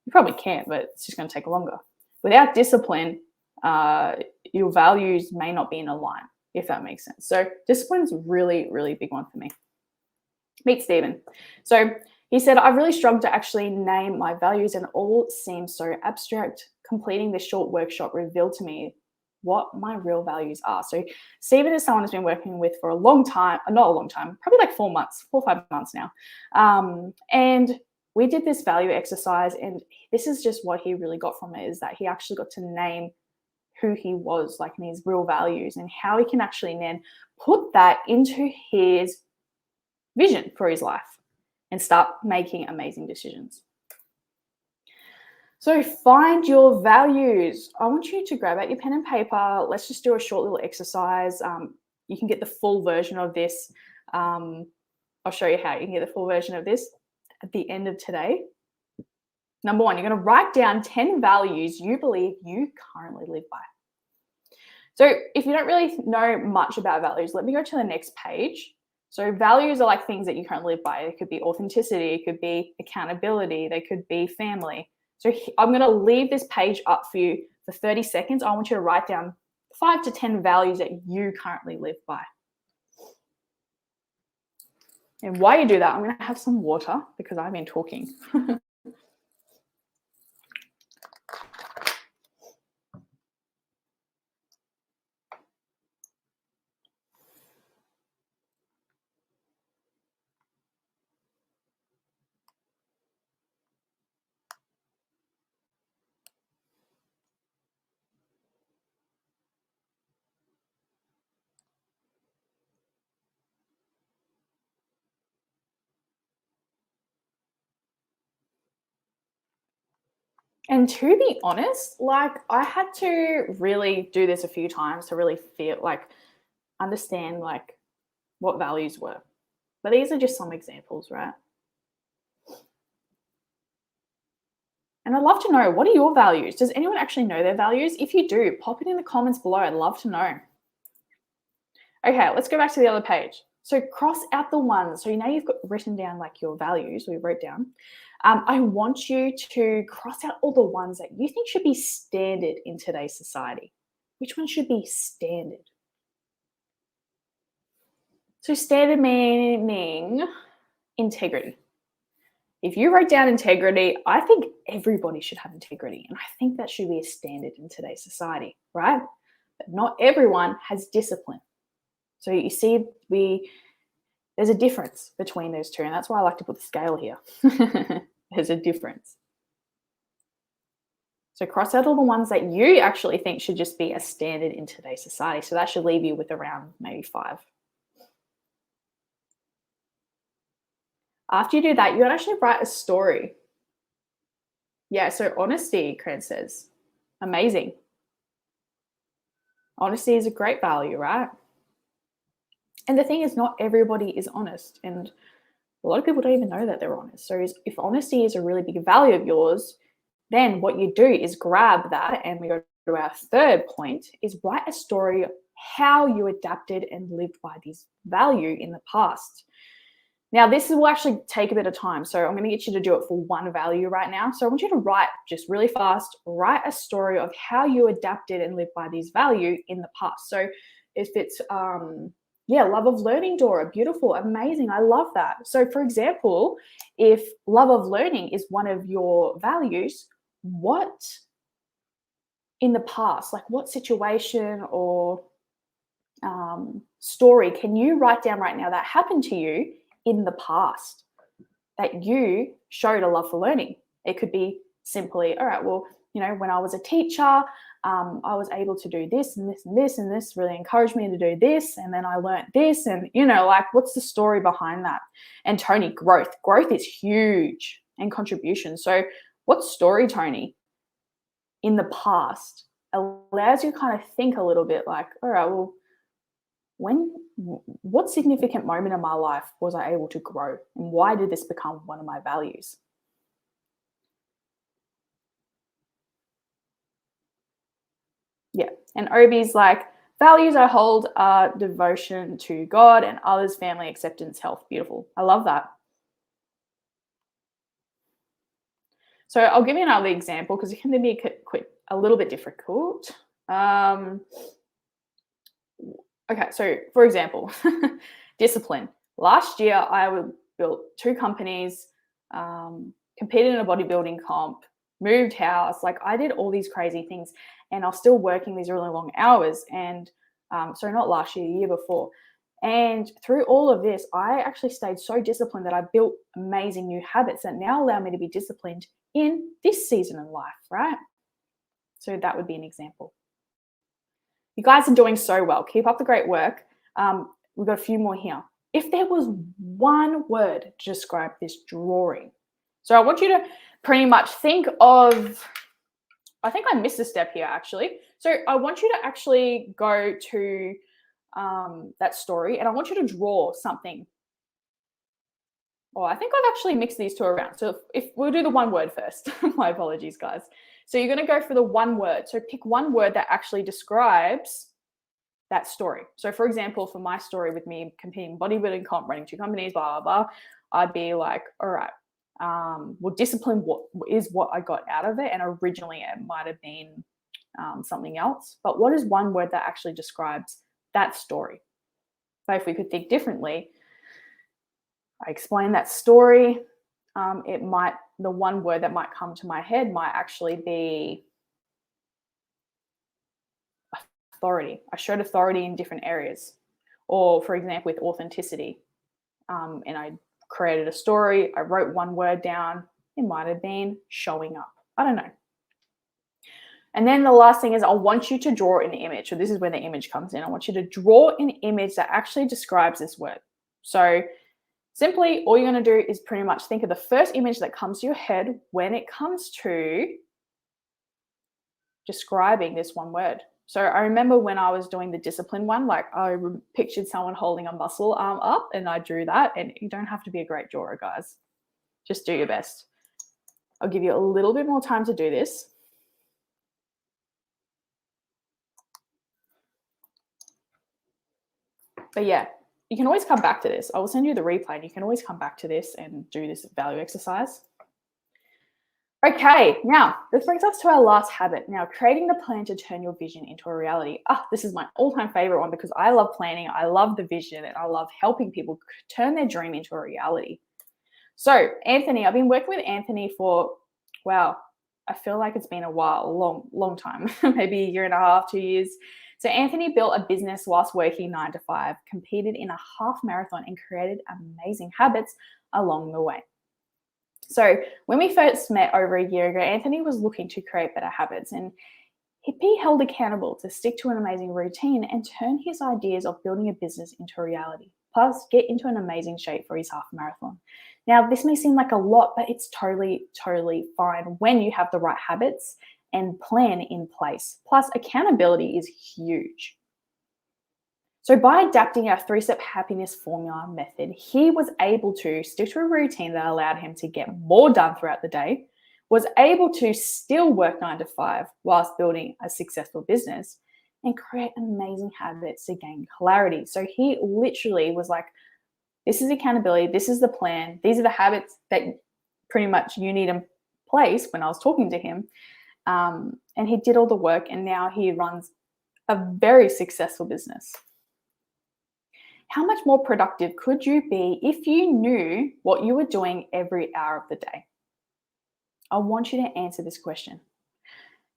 You probably can, but it's just going to take longer. Without discipline, your values may not be in a line, if that makes sense. So discipline is a really, really big one for me. Meet Stephen. So he said, I've really struggled to actually name my values and all seems so abstract. Completing this short workshop revealed to me what my real values are. So Stephen is someone who's been working with for a long time, not a long time, probably like 4 or 5 months now. And we did this value exercise, and this is just what he really got from it, is that he actually got to name who he was, like in his real values, and how he can actually then put that into his vision for his life and start making amazing decisions. So find your values. I want you to grab out your pen and paper. Let's just do a short little exercise. You can get the full version of this. I'll show you how you can get the full version of this at the end of today. Number one, you're going to write down 10 values you believe you currently live by. So if you don't really know much about values, let me go to the next page. So values are like things that you currently live by. It could be authenticity, it could be accountability, they could be family. So I'm going to leave this page up for you for 30 seconds. I want you to write down 5 to 10 values that you currently live by. And while you do that, I'm going to have some water because I've been talking. And to be honest, like, I had to really do this a few times to really feel like, understand like what values were. But these are just some examples, right? And I'd love to know, what are your values? Does anyone actually know their values? If you do, pop it in the comments below. I'd love to know. Okay, let's go back to the other page. So cross out the ones. So now you've got written down like your values, we wrote down. I want you to cross out all the ones that you think should be standard in today's society. Which one should be standard? So standard meaning integrity. If you wrote down integrity, I think everybody should have integrity. And I think that should be a standard in today's society, right? But not everyone has discipline. So you see, There's a difference between those two, and that's why I like to put the scale here. There's a difference. So cross out all the ones that you actually think should just be a standard in today's society. So that should leave you with around maybe 5. After you do that, you can actually write a story. Yeah, so honesty, Cran says. Amazing. Honesty is a great value, right? And the thing is, not everybody is honest. And a lot of people don't even know that they're honest. So if honesty is a really big value of yours, then what you do is grab that, and we go to our third point, is write a story of how you adapted and lived by this value in the past. Now, this will actually take a bit of time. So I'm going to get you to do it for one value right now. So I want you to write, just really fast, write a story of how you adapted and lived by this value in the past. So if it's, love of learning, Dora, beautiful, amazing, I love that. So for example, if love of learning is one of your values, what in the past, like what situation or story can you write down right now that happened to you in the past that you showed a love for learning? It could be simply, all right, well, when I was a teacher, I was able to do this and this and this, and this really encouraged me to do this, and then I learned this, and like, what's the story behind that? And Tony, growth is huge, and contribution. So what story, Tony, in the past allows you to kind of think a little bit like, all right, well, what significant moment in my life was I able to grow, and why did this become one of my values? Yeah, and Obi's like, values I hold are devotion to God and others, family, acceptance, health. Beautiful. I love that. So I'll give you another example because it can be a little bit difficult. Okay, so for example, discipline. Last year, I built 2 companies, competed in a bodybuilding comp, moved house. Like, I did all these crazy things, and I was still working these really long hours. And so not last year, the year before. And through all of this, I actually stayed so disciplined that I built amazing new habits that now allow me to be disciplined in this season of life, right? So that would be an example. You guys are doing so well. Keep up the great work. We've got a few more here. If there was one word to describe this drawing, so I want you to pretty much think of, I think I missed a step here actually. So I want you to actually go to that story, and I want you to draw something. Oh, I think I've actually mixed these two around. So if we'll do the one word first. My apologies, guys. So you're going to go for the one word. So pick one word that actually describes that story. So for example, for my story with me competing bodybuilding comp, running 2 companies, blah, blah, blah, I'd be like, all right, well, discipline what I got out of it. And originally it might have been something else. But what is one word that actually describes that story? But if we could think differently, I explain that story. The one word that might come to my head might actually be authority. I showed authority in different areas. Or for example, with authenticity. And I created a story. I wrote one word down. It might have been showing up. I don't know. And then the last thing is I want you to draw an image. So this is where the image comes in. I want you to draw an image that actually describes this word. So simply, all you're going to do is pretty much think of the first image that comes to your head when it comes to describing this one word. So I remember when I was doing the discipline one, like I pictured someone holding a muscle arm up, and I drew that. And you don't have to be a great drawer, guys. Just do your best. I'll give you a little bit more time to do this. But yeah, you can always come back to this. I will send you the replay, and you can always come back to this and do this value exercise. Okay, now this brings us to our last habit. Now, creating the plan to turn your vision into a reality. This is my all-time favorite one because I love planning, I love the vision, and I love helping people turn their dream into a reality. So, Anthony, I've been working with Anthony for, wow, I feel like it's been a while, a long time, maybe a year and a half, 2 years. So Anthony built a business whilst working 9 to 5, competed in a half marathon, and created amazing habits along the way. So when we first met over a year ago, Anthony was looking to create better habits, and he'd be held accountable to stick to an amazing routine and turn his ideas of building a business into a reality. Plus, get into an amazing shape for his half marathon. Now, this may seem like a lot, but it's totally fine when you have the right habits and plan in place. Plus, accountability is huge. So by adapting our 3-step happiness formula method, he was able to stick to a routine that allowed him to get more done throughout the day, was able to still work 9 to 5 whilst building a successful business, and create amazing habits to gain clarity. So he literally was like, this is accountability, this is the plan, these are the habits that pretty much you need in place when I was talking to him. And he did all the work, and now he runs a very successful business. How much more productive could you be if you knew what you were doing every hour of the day? I want you to answer this question.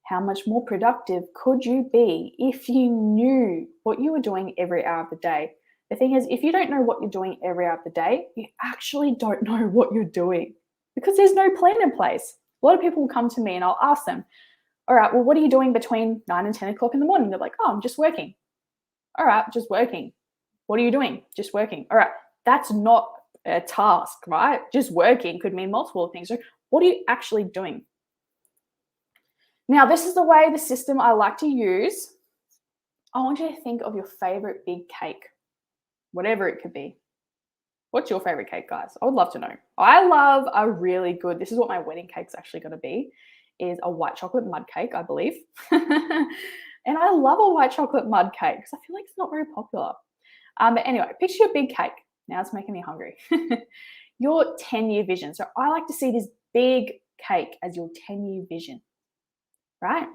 How much more productive could you be if you knew what you were doing every hour of the day? The thing is, if you don't know what you're doing every hour of the day, you actually don't know what you're doing because there's no plan in place. A lot of people will come to me and I'll ask them, all right, well, what are you doing between 9 and 10 o'clock in the morning? They're like, oh, I'm just working. All right, just working. What are you doing? Just working. All right, that's not a task, right? Just working could mean multiple things. So what are you actually doing? Now, this is the system I like to use. I want you to think of your favorite big cake, whatever it could be. What's your favorite cake, guys? I would love to know. I love a really good, this is what my wedding cake's actually going to be, is a white chocolate mud cake, I believe. And I love a white chocolate mud cake because I feel like it's not very popular. But anyway, picture your big cake. Now it's making me hungry. Your 10-year vision. So I like to see this big cake as your 10-year vision, right?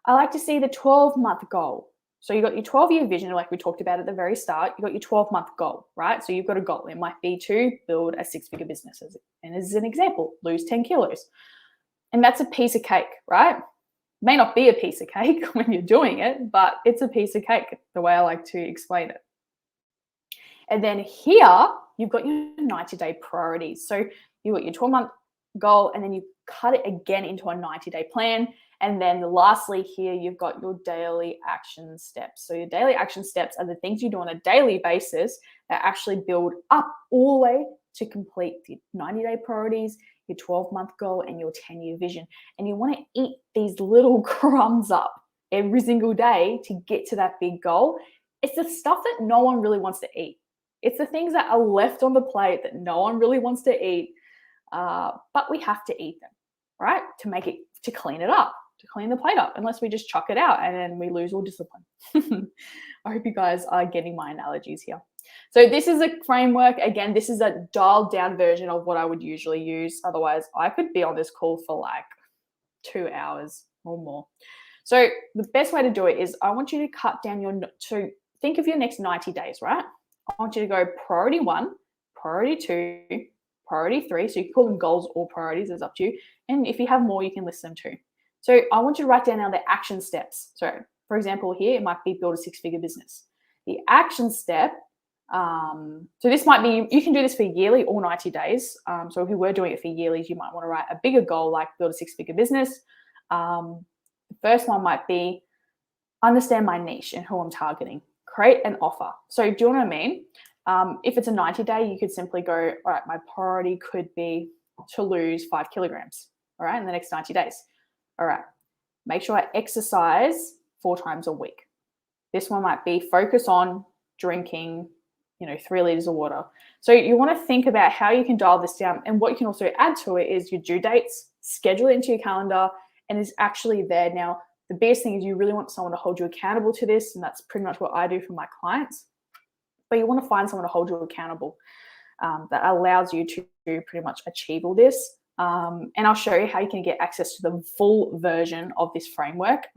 I like to see the 12-month goal. So you got your 12-year vision, like we talked about at the very start. You got your 12-month goal, right? So you've got a goal. It might be to build a 6-figure business. And as an example, lose 10 kilos. And that's a piece of cake, right? It may not be a piece of cake when you're doing it, but it's a piece of cake, the way I like to explain it. And then here, you've got your 90-day priorities. So you've got your 12-month goal, and then you cut it again into a 90-day plan. And then lastly here, you've got your daily action steps. So your daily action steps are the things you do on a daily basis that actually build up all the way to complete the 90-day priorities, your 12-month goal, and your 10-year vision. And you want to eat these little crumbs up every single day to get to that big goal. It's the stuff that no one really wants to eat. It's the things that are left on the plate that no one really wants to eat, but we have to eat them, right? To clean it up, to clean the plate up, unless we just chuck it out and then we lose all discipline. I hope you guys are getting my analogies here. So this is a framework. Again, this is a dialed down version of what I would usually use. Otherwise, I could be on this call for like 2 hours or more. So the best way to do it is I want you to cut down to think of your next 90 days, right? I want you to go priority 1, priority 2, priority 3. So you can call them goals or priorities, it's up to you. And if you have more, you can list them too. So I want you to write down now the action steps. So for example, here it might be build a 6-figure business. The action step, so this might be, you can do this for yearly or 90 days. So if you were doing it for yearlies, you might want to write a bigger goal like build a 6-figure business. The first one might be understand my niche and who I'm targeting. Create an offer. So do you know what I mean? If it's a 90-day, you could simply go, all right, my priority could be to lose 5 kilograms, all right, in the next 90 days. All right, make sure I exercise 4 times a week. This one might be focus on drinking, 3 liters of water. So you want to think about how you can dial this down. And what you can also add to it is your due dates, schedule it into your calendar, and it's actually there. Now, the biggest thing is you really want someone to hold you accountable to this, and that's pretty much what I do for my clients. But you want to find someone to hold you accountable that allows you to pretty much achieve all this. And I'll show you how you can get access to the full version of this framework,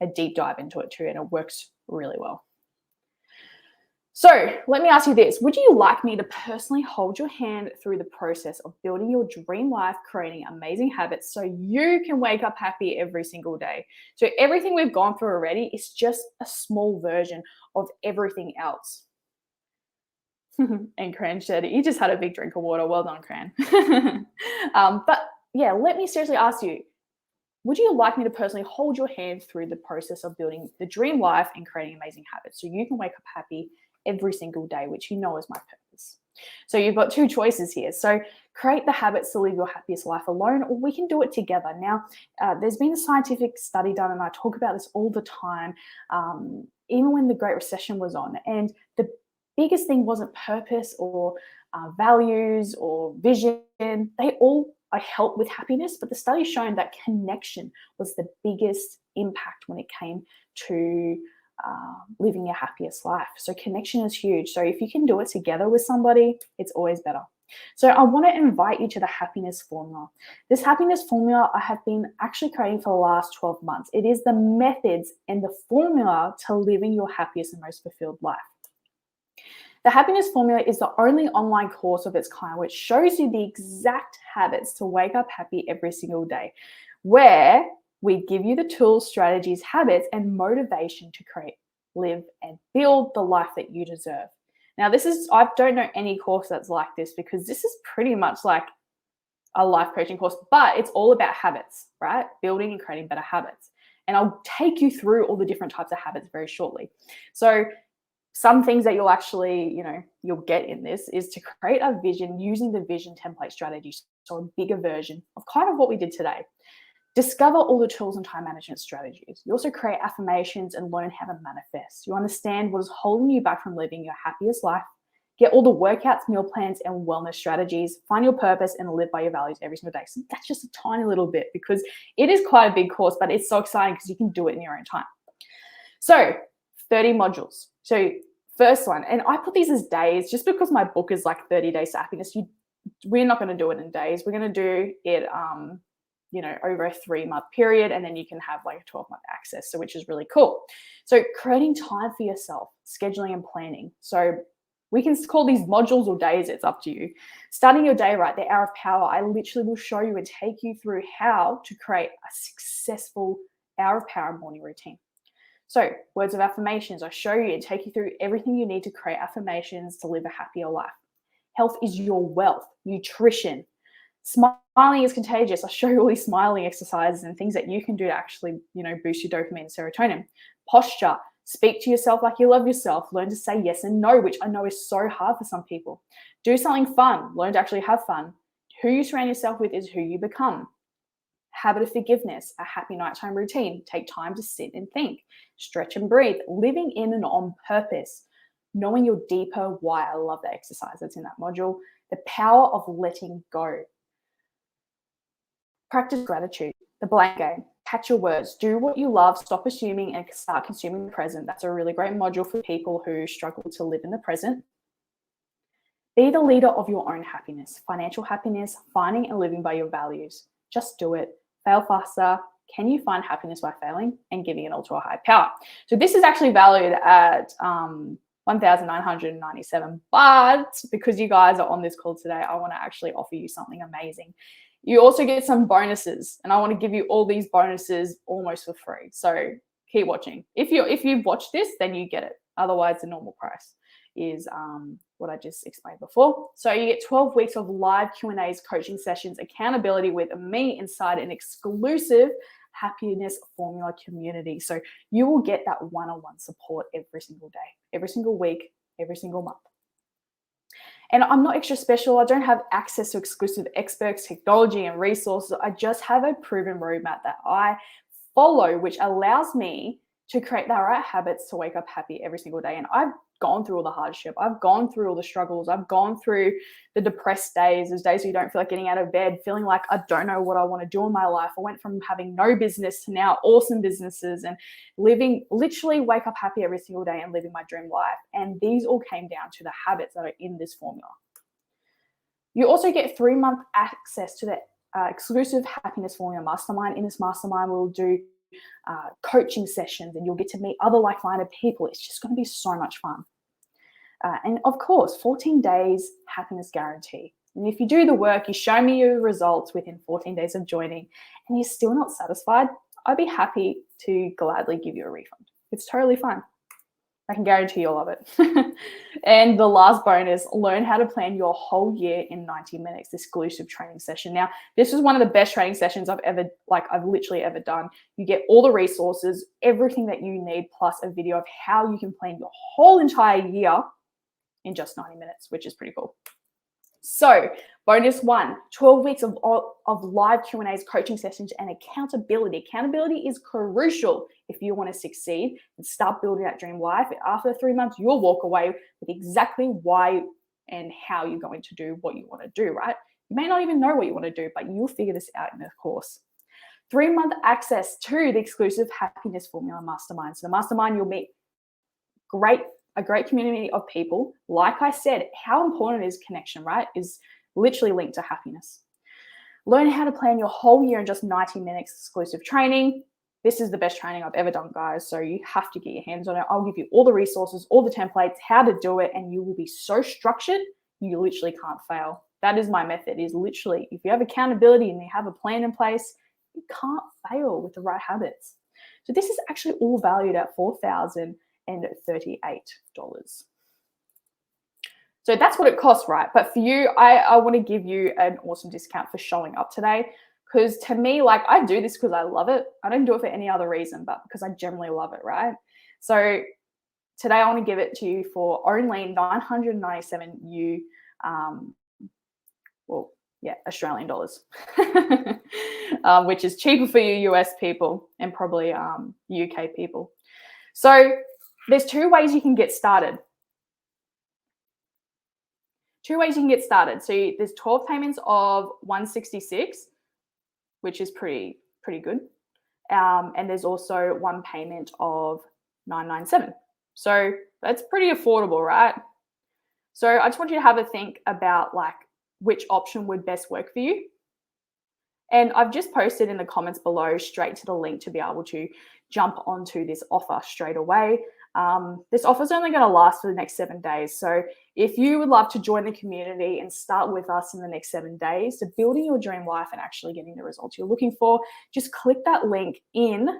a deep dive into it too, and it works really well. So let me ask you this. Would you like me to personally hold your hand through the process of building your dream life, creating amazing habits so you can wake up happy every single day? So everything we've gone through already is just a small version of everything else. And Cran said, he just had a big drink of water. Well done, Cran. But yeah, let me seriously ask you, would you like me to personally hold your hand through the process of building the dream life and creating amazing habits so you can wake up happy every single day, which you know is my purpose? So you've got two choices here. So create the habits to live your happiest life alone, or we can do it together. Now, there's been a scientific study done, and I talk about this all the time, even when the Great Recession was on. And the biggest thing wasn't purpose or values or vision. They all help with happiness, but the study's shown that connection was the biggest impact when it came to living your happiest life. So connection is huge. So if you can do it together with somebody, it's always better. So I want to invite you to the happiness formula. This happiness formula I have been actually creating for the last 12 months. It is the methods and the formula to living your happiest and most fulfilled life. The happiness formula is the only online course of its kind which shows you the exact habits to wake up happy every single day, where we give you the tools, strategies, habits, and motivation to create, live, and build the life that you deserve. Now, I don't know any course that's like this, because this is pretty much like a life coaching course, but it's all about habits, right? Building and creating better habits. And I'll take you through all the different types of habits very shortly. So some things that you'll actually, you'll get in this is to create a vision using the vision template strategy. So a bigger version of kind of what we did today. Discover all the tools and time management strategies. You also create affirmations and learn how to manifest. You understand what is holding you back from living your happiest life. Get all the workouts, meal plans, and wellness strategies. Find your purpose and live by your values every single day. So that's just a tiny little bit, because it is quite a big course, but it's so exciting because you can do it in your own time. So 30 modules. So first one, and I put these as days just because my book is like 30 Days to Happiness. We're not going to do it in days. We're going to do it over a 3-month period, and then you can have like a 12-month access, so which is really cool. So creating time for yourself, scheduling and planning. So we can call these modules or days, it's up to you. Starting your day right, the hour of power. I literally will show you and take you through how to create a successful hour of power morning routine. So words of affirmations, I show you and take you through everything you need to create affirmations to live a happier life. Health is your wealth. Nutrition. Smiling is contagious. I show you all these smiling exercises and things that you can do to actually, boost your dopamine and serotonin. Posture. Speak to yourself like you love yourself. Learn to say yes and no, which I know is so hard for some people. Do something fun. Learn to actually have fun. Who you surround yourself with is who you become. Habit of forgiveness, a happy nighttime routine. Take time to sit and think. Stretch and breathe. Living in and on purpose. Knowing your deeper why. I love that exercise that's in that module. The power of letting go. Practice gratitude. The blank game. Catch your words. Do what you love. Stop assuming and start consuming the present. That's a really great module for people who struggle to live in the present. Be the leader of your own happiness. Financial happiness. Finding and living by your values. Just do it. Fail faster. Can you find happiness by failing? And giving it all to a high power. So this is actually valued at $1,997. But because you guys are on this call today, I want to actually offer you something amazing. You also get some bonuses, and I want to give you all these bonuses almost for free. So keep watching. If you've watched this, then you get it. Otherwise, the normal price is what I just explained before. So you get 12 weeks of live Q&As, coaching sessions, accountability with me inside an exclusive happiness formula community. So you will get that one-on-one support every single day, every single week, every single month. And I'm not extra special. I don't have access to exclusive experts, technology, and resources. I just have a proven roadmap that I follow, which allows me to create the right habits to wake up happy every single day. And I've gone through all the hardship. I've gone through all the struggles. I've gone through the depressed days. There's days where you don't feel like getting out of bed, feeling like I don't know what I want to do in my life. I went from having no business to now awesome businesses and literally wake up happy every single day and living my dream life. And these all came down to the habits that are in this formula. You also get 3-month access to the exclusive happiness formula mastermind. In this mastermind, we'll do coaching sessions, and you'll get to meet other like-minded people. It's just going to be so much fun. And of course, 14 days happiness guarantee. And if you do the work, you show me your results within 14 days of joining, and you're still not satisfied, I'd be happy to gladly give you a refund. It's totally fine. I can guarantee you'll love it. And the last bonus, learn how to plan your whole year in 90 minutes, exclusive training session. Now, this is one of the best training sessions I've literally ever done. You get all the resources, everything that you need, plus a video of how you can plan your whole entire year in just 90 minutes, which is pretty cool. So bonus 1, 12 weeks of live Q&As, coaching sessions, and accountability. Accountability is crucial if you want to succeed and start building that dream life. After 3 months, you'll walk away with exactly why and how you're going to do what you want to do, right? You may not even know what you want to do, but you'll figure this out in the course. 3-month access to the exclusive Happiness Formula Mastermind. So the mastermind, you'll meet a great community of people. Like I said, how important is connection, right? Is literally linked to happiness. Learn how to plan your whole year in just 90 minutes exclusive training. This is the best training I've ever done, guys. So you have to get your hands on it. I'll give you all the resources, all the templates, how to do it, and you will be so structured, you literally can't fail. That is my method, is literally, if you have accountability and you have a plan in place, you can't fail with the right habits. So this is actually all valued at $4,038. So that's what it costs, right? But for you, I want to give you an awesome discount for showing up today, because to me, like, I do this because I love it. I don't do it for any other reason, but because I generally love it, right? So today I want to give it to you for only 997 Australian dollars, which is cheaper for you US people and probably UK people. So there's 2 ways you can get started. 2 ways you can get started. So there's 12 payments of $166, which is pretty good. And there's also 1 payment of $997. So that's pretty affordable, right? So I just want you to have a think about like which option would best work for you. And I've just posted in the comments below straight to the link to be able to jump onto this offer straight away. This offer is only going to last for the next 7 days. So if you would love to join the community and start with us in the next 7 days to building your dream life and actually getting the results you're looking for, just click that link in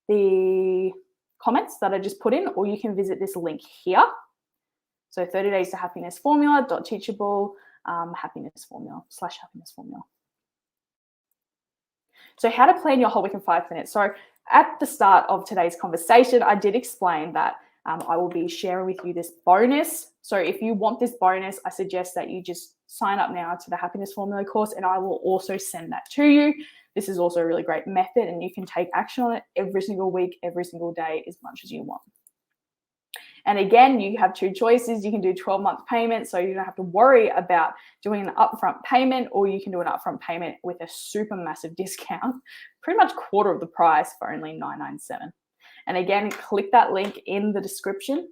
the comments that I just put in, or you can visit this link here. So 30 days to happiness formula.teachable happiness formula/happiness formula. So how to plan your whole week in 5 minutes. So at the start of today's conversation, I did explain that I will be sharing with you this bonus. So if you want this bonus, I suggest that you just sign up now to the Happiness Formula course, and I will also send that to you. This is also a really great method, and you can take action on it every single week, every single day, as much as you want. And again, you have 2 choices. You can do 12-month payments, so you don't have to worry about doing an upfront payment, or you can do an upfront payment with a super massive discount, pretty much quarter of the price for only $997. And again, click that link in the description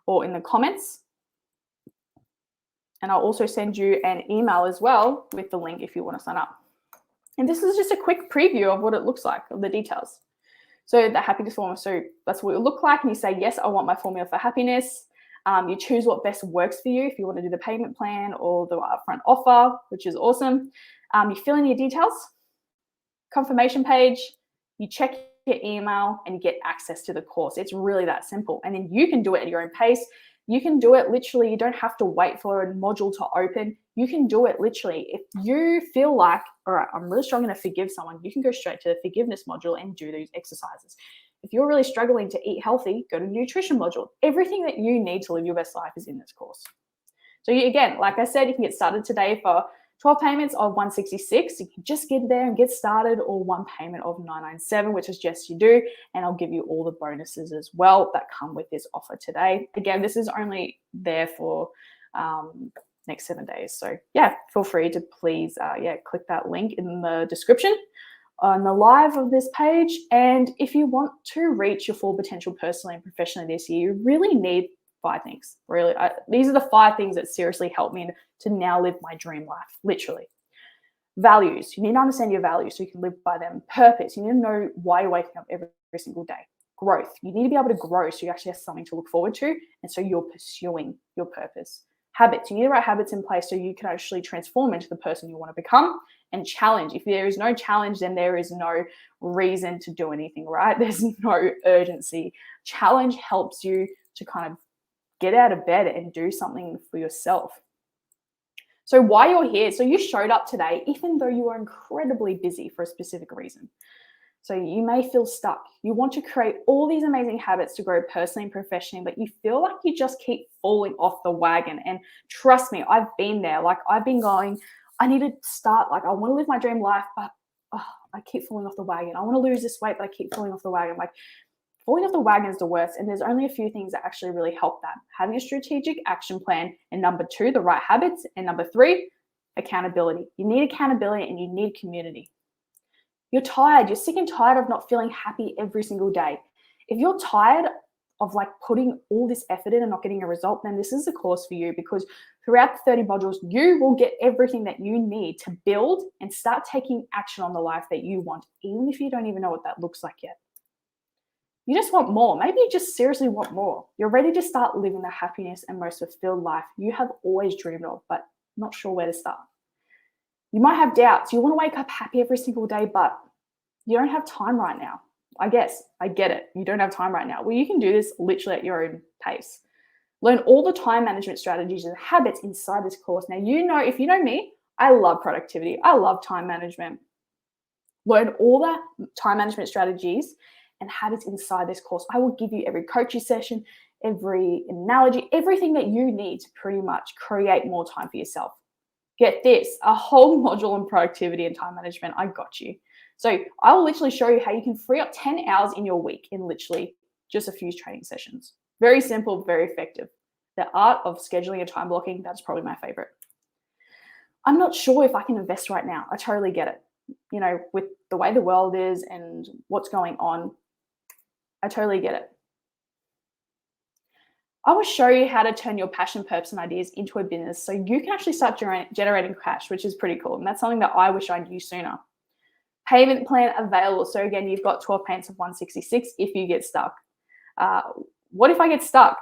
or in the comments. And I'll also send you an email as well with the link if you want to sign up. And this is just a quick preview of what it looks like, of the details. So the happiness formula, so that's what it will look like. And you say, yes, I want my formula for happiness. You choose what best works for you, if you want to do the payment plan or the upfront offer, which is awesome. You fill in your details, confirmation page, you check your email, and you get access to the course. It's really that simple. And then you can do it at your own pace. You can do it literally. You don't have to wait for a module to open. You can do it literally. If you feel like, all right, I'm really struggling to forgive someone, you can go straight to the forgiveness module and do these exercises. If you're really struggling to eat healthy, go to the nutrition module. Everything that you need to live your best life is in this course. So again, like I said, you can get started today for 12 payments of $166. You can just get there and get started, or 1 payment of $997, which is just you do. And I'll give you all the bonuses as well that come with this offer today. Again, this is only there for next 7 days. So yeah, feel free to please click that link in the description on the live of this page. And if you want to reach your full potential personally and professionally this year, you really need 5 things. Really, these are the 5 things that seriously help me to now live my dream life, literally. Values. You need to understand your values so you can live by them. Purpose. You need to know why you're waking up every single day. growth. You need to be able to grow so you actually have something to look forward to, and so you're pursuing your purpose. Habits, you need the right habits in place so you can actually transform into the person you want to become. And challenge. If there is no challenge, then there is no reason to do anything, right? There's no urgency. Challenge helps you to kind of get out of bed and do something for yourself. So why you're here, so you showed up today, even though you are incredibly busy for a specific reason. So you may feel stuck. You want to create all these amazing habits to grow personally and professionally, but you feel like you just keep falling off the wagon. And trust me, I've been there. Like I've been going, I need to start, like I want to live my dream life, but I keep falling off the wagon. I want to lose this weight, but I keep falling off the wagon. Like falling off the wagon is the worst. And there's only a few things that actually really help that. Having a strategic action plan. And number 2, the right habits. And number 3, accountability. You need accountability and you need community. You're tired. You're sick and tired of not feeling happy every single day. If you're tired of like putting all this effort in and not getting a result, then this is the course for you, because throughout the 30 modules, you will get everything that you need to build and start taking action on the life that you want, even if you don't even know what that looks like yet. You just want more. Maybe you just seriously want more. You're ready to start living the happiness and most fulfilled life you have always dreamed of, but not sure where to start. You might have doubts. You want to wake up happy every single day, but you don't have time right now. I guess, I get it. You don't have time right now. Well, you can do this literally at your own pace. Learn all the time management strategies and habits inside this course. Now, you know, if you know me, I love productivity. I love time management. Learn all the time management strategies and habits inside this course. I will give you every coaching session, every analogy, everything that you need to pretty much create more time for yourself. Get this, a whole module on productivity and time management. I got you. So I will literally show you how you can free up 10 hours in your week in literally just a few training sessions. Very simple, very effective. The art of scheduling and time blocking, that's probably my favorite. I'm not sure if I can invest right now. I totally get it. You know, with the way the world is and what's going on, I totally get it. I will show you how to turn your passion, purpose, and ideas into a business so you can actually start generating cash, which is pretty cool. And that's something that I wish I knew sooner. Payment plan available. So again, you've got 12 payments of 166 if you get stuck. What if I get stuck?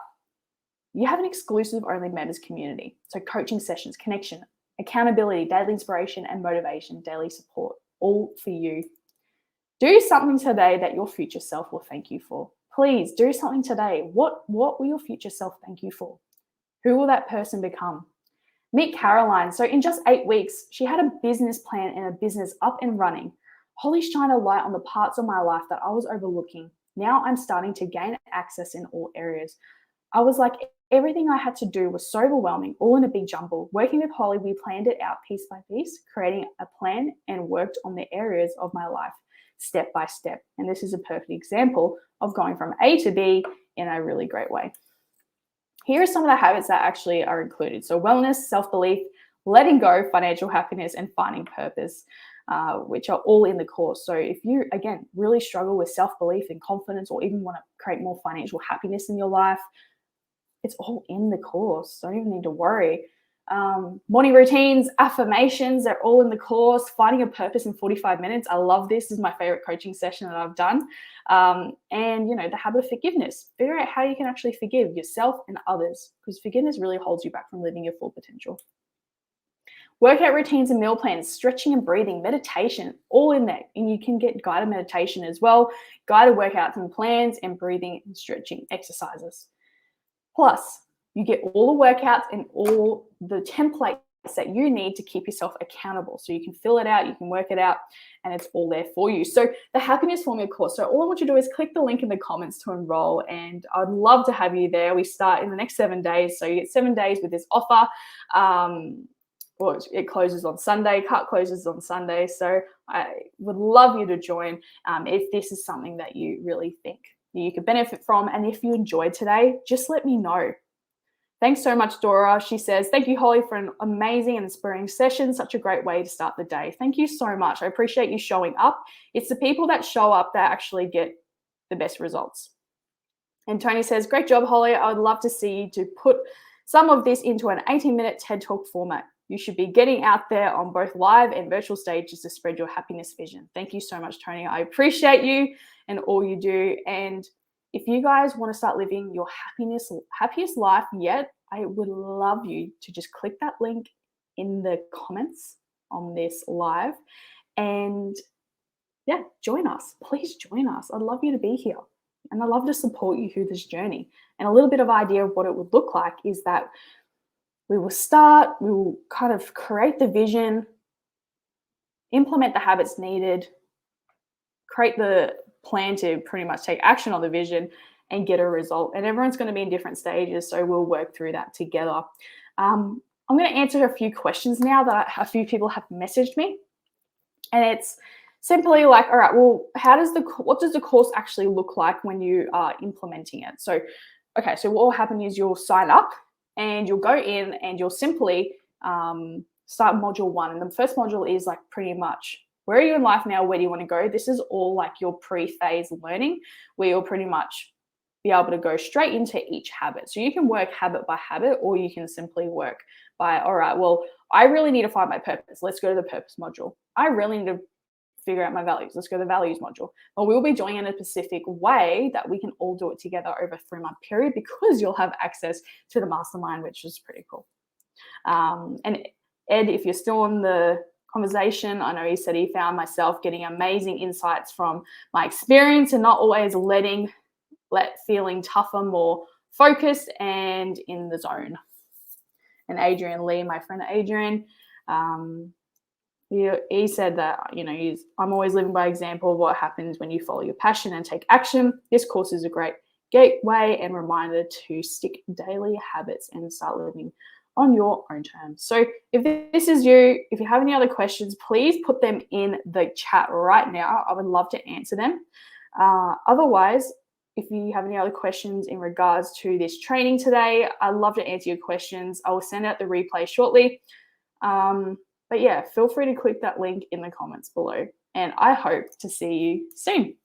You have an exclusive only members community. So coaching sessions, connection, accountability, daily inspiration and motivation, daily support, all for you. Do something today that your future self will thank you for. Please do something today. What will your future self thank you for? Who will that person become? Meet Caroline. So in just 8 weeks, she had a business plan and a business up and running. Holly shined a light on the parts of my life that I was overlooking. Now I'm starting to gain access in all areas. I was like, everything I had to do was so overwhelming, all in a big jumble. Working with Holly, we planned it out piece by piece, creating a plan and worked on the areas of my life step by step. And this is a perfect example of going from A to B in a really great way. Here are some of the habits that actually are included. So wellness, self-belief, letting go, financial happiness, and finding purpose, which are all in the course. So if you, again, really struggle with self-belief and confidence, or even want to create more financial happiness in your life, it's all in the course. Don't even need to worry. Morning routines, affirmations, they're all in the course. Finding a purpose in 45 minutes. I love this. This is my favorite coaching session that I've done. And, you know, the habit of forgiveness. Figure out how you can actually forgive yourself and others, because forgiveness really holds you back from living your full potential. Workout routines and meal plans, stretching and breathing, meditation, all in there. And you can get guided meditation as well, guided workouts and plans, and breathing and stretching exercises. Plus, you get all the workouts and all the templates that you need to keep yourself accountable. So you can fill it out, you can work it out, and it's all there for you. So the Happiness Formula course. So all I want you to do is click the link in the comments to enroll, and I'd love to have you there. We start in the next 7 days. So you get 7 days with this offer. Well, it closes on Sunday, cut closes on Sunday. So I would love you to join if this is something that you really think that you could benefit from. And if you enjoyed today, just let me know. Thanks so much, Dora. She says, thank you, Holly, for an amazing and inspiring session. Such a great way to start the day. Thank you so much. I appreciate you showing up. It's the people that show up that actually get the best results. And Tony says, great job, Holly. I would love to see you to put some of this into an 18-minute TED Talk format. You should be getting out there on both live and virtual stages to spread your happiness vision. Thank you so much, Tony. I appreciate you and all you do. And if you guys want to start living your happiest life yet, I would love you to just click that link in the comments on this live and yeah, join us. Please join us. I'd love you to be here. And I'd love to support you through this journey. And a little bit of idea of what it would look like is that we will kind of create the vision, implement the habits needed, create the plan to pretty much take action on the vision and get a result. And everyone's going to be in different stages, so we'll work through that together. I'm going to answer a few questions now that a few people have messaged me. And it's simply like, all right, well, what does the course actually look like when you are implementing it? So, okay, so what will happen is you'll sign up and you'll go in and you'll simply start module 1. And the first module is like pretty much, where are you in life now? Where do you want to go? This is all like your pre-phase learning, where you'll pretty much be able to go straight into each habit. So you can work habit by habit, or you can simply work by, all right, well, I really need to find my purpose. Let's go to the purpose module. I really need to figure out my values. Let's go to the values module. But we'll be doing it in a specific way that we can all do it together over a 3-month period, because you'll have access to the mastermind, which is pretty cool. And Ed, if you're still in the conversation, I know he said he found myself getting amazing insights from my experience and not always feeling tougher, more focused and in the zone. And Adrian Lee, my friend Adrian, he said that, I'm always living by example of what happens when you follow your passion and take action. This course is a great gateway and reminder to stick daily habits and start living on your own terms. So if this is you, if you have any other questions, please put them in the chat right now. I would love to answer them. Otherwise, if you have any other questions in regards to this training today, I'd love to answer your questions. I will send out the replay shortly. But yeah, feel free to click that link in the comments below. And I hope to see you soon.